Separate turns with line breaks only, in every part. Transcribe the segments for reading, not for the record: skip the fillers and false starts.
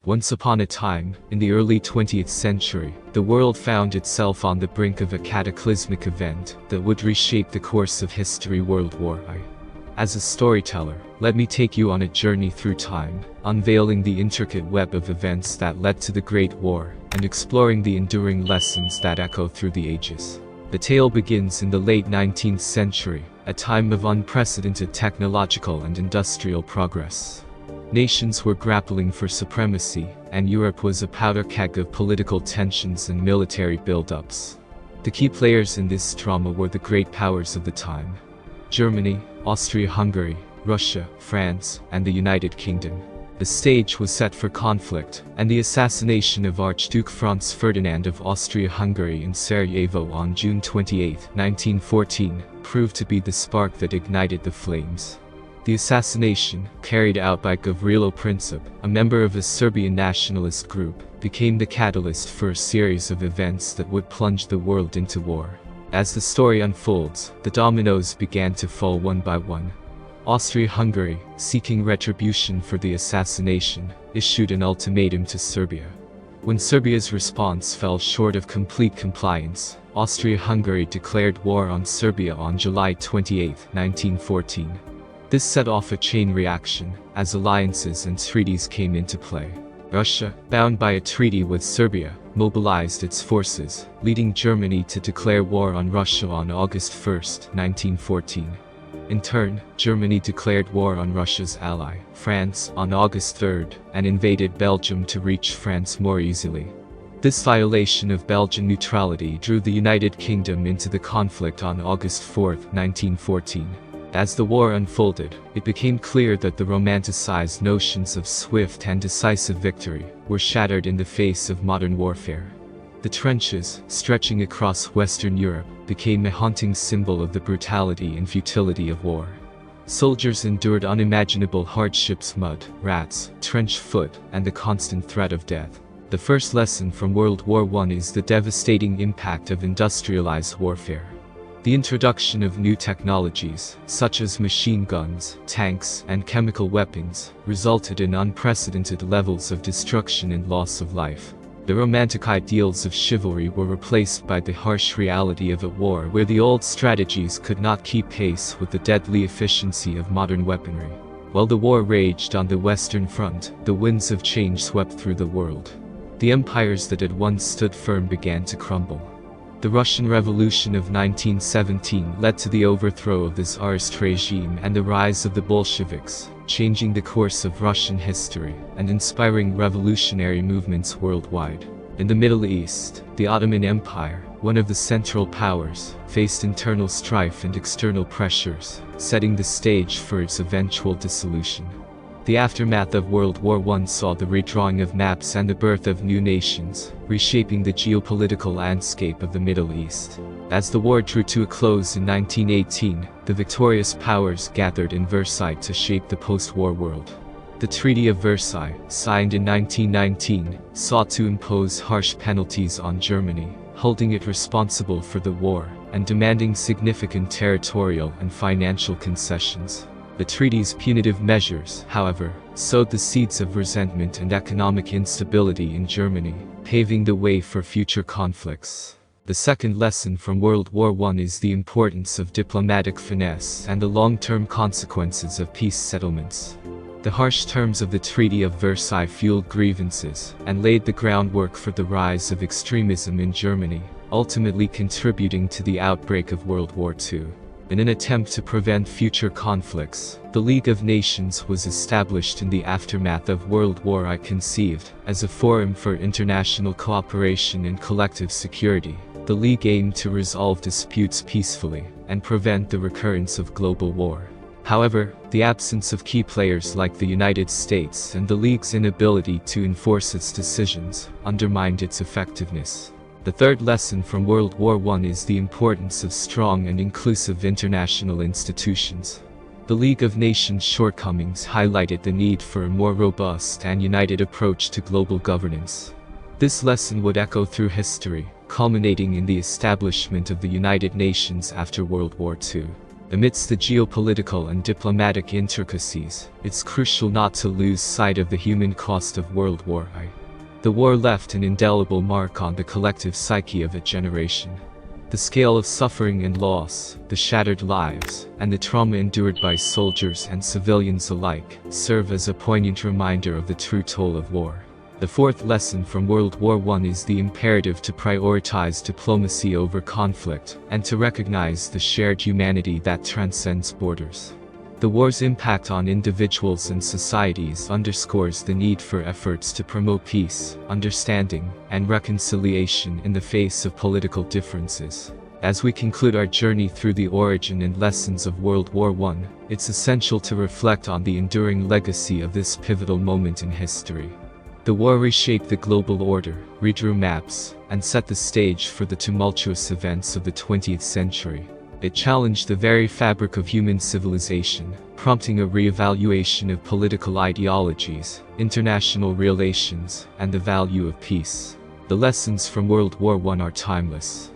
Once upon a time, in the early 20th century, the world found itself on the brink of a cataclysmic event that would reshape the course of history: World War I. As a storyteller, let me take you on a journey through time, unveiling the intricate web of events that led to the Great War, and exploring the enduring lessons that echo through the ages. The tale begins in the late 19th century, a time of unprecedented technological and industrial progress. Nations were grappling for supremacy, and Europe was a powder keg of political tensions and military buildups. The key players in this drama were the great powers of the time: Germany, Austria-Hungary, Russia, France, and the United Kingdom. The stage was set for conflict, and the assassination of Archduke Franz Ferdinand of Austria-Hungary in Sarajevo on June 28, 1914, proved to be the spark that ignited the flames. The assassination, carried out by Gavrilo Princip, a member of a Serbian nationalist group, became the catalyst for a series of events that would plunge the world into war. As the story unfolds, the dominoes began to fall one by one. Austria-Hungary, seeking retribution for the assassination, issued an ultimatum to Serbia. When Serbia's response fell short of complete compliance, Austria-Hungary declared war on Serbia on July 28, 1914. This set off a chain reaction, as alliances and treaties came into play. Russia, bound by a treaty with Serbia, mobilized its forces, leading Germany to declare war on Russia on August 1, 1914. In turn, Germany declared war on Russia's ally, France, on August 3, and invaded Belgium to reach France more easily. This violation of Belgian neutrality drew the United Kingdom into the conflict on August 4, 1914. As the war unfolded, it became clear that the romanticized notions of swift and decisive victory were shattered in the face of modern warfare. The trenches, stretching across Western Europe, became a haunting symbol of the brutality and futility of war. Soldiers endured unimaginable hardships: mud, rats, trench foot, and the constant threat of death. The first lesson from World War I is the devastating impact of industrialized warfare. The introduction of new technologies, such as machine guns, tanks, and chemical weapons, resulted in unprecedented levels of destruction and loss of life. The romantic ideals of chivalry were replaced by the harsh reality of a war where the old strategies could not keep pace with the deadly efficiency of modern weaponry. While the war raged on the Western Front, the winds of change swept through the world. The empires that had once stood firm began to crumble. The Russian Revolution of 1917 led to the overthrow of the Tsarist regime and the rise of the Bolsheviks, changing the course of Russian history and inspiring revolutionary movements worldwide. In the Middle East, the Ottoman Empire, one of the central powers, faced internal strife and external pressures, setting the stage for its eventual dissolution. The aftermath of World War I saw the redrawing of maps and the birth of new nations, reshaping the geopolitical landscape of the Middle East. As the war drew to a close in 1918, the victorious powers gathered in Versailles to shape the post-war world. The Treaty of Versailles, signed in 1919, sought to impose harsh penalties on Germany, holding it responsible for the war, and demanding significant territorial and financial concessions. The treaty's punitive measures, however, sowed the seeds of resentment and economic instability in Germany, paving the way for future conflicts. The second lesson from World War I is the importance of diplomatic finesse and the long-term consequences of peace settlements. The harsh terms of the Treaty of Versailles fueled grievances and laid the groundwork for the rise of extremism in Germany, ultimately contributing to the outbreak of World War II. In an attempt to prevent future conflicts, the League of Nations was established in the aftermath of World War I, conceived as a forum for international cooperation and collective security. The League aimed to resolve disputes peacefully and prevent the recurrence of global war. However, the absence of key players like the United States and the League's inability to enforce its decisions undermined its effectiveness. The third lesson from World War I is the importance of strong and inclusive international institutions. The League of Nations' shortcomings highlighted the need for a more robust and united approach to global governance. This lesson would echo through history, culminating in the establishment of the United Nations after World War II. Amidst the geopolitical and diplomatic intricacies, it's crucial not to lose sight of the human cost of World War I. The war left an indelible mark on the collective psyche of a generation. The scale of suffering and loss, the shattered lives, and the trauma endured by soldiers and civilians alike, serve as a poignant reminder of the true toll of war. The fourth lesson from World War I is the imperative to prioritize diplomacy over conflict, and to recognize the shared humanity that transcends borders. The war's impact on individuals and societies underscores the need for efforts to promote peace, understanding, and reconciliation in the face of political differences. As we conclude our journey through the origin and lessons of World War I, it's essential to reflect on the enduring legacy of this pivotal moment in history. The war reshaped the global order, redrew maps, and set the stage for the tumultuous events of the 20th century. It challenged the very fabric of human civilization, prompting a re-evaluation of political ideologies, international relations, and the value of peace. The lessons from World War I are timeless.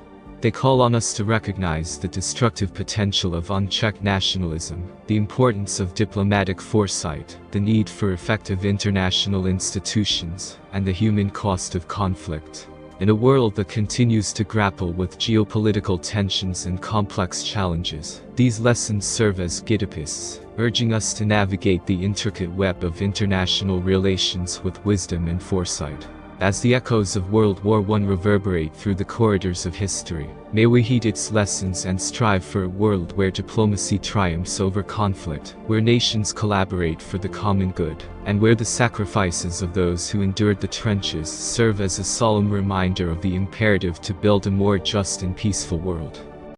They call on us to recognize the destructive potential of unchecked nationalism, the importance of diplomatic foresight, the need for effective international institutions, and the human cost of conflict. In a world that continues to grapple with geopolitical tensions and complex challenges, these lessons serve as guideposts, urging us to navigate the intricate web of international relations with wisdom and foresight. As the echoes of World War I reverberate through the corridors of history, may we heed its lessons and strive for a world where diplomacy triumphs over conflict, where nations collaborate for the common good, and where the sacrifices of those who endured the trenches serve as a solemn reminder of the imperative to build a more just and peaceful world.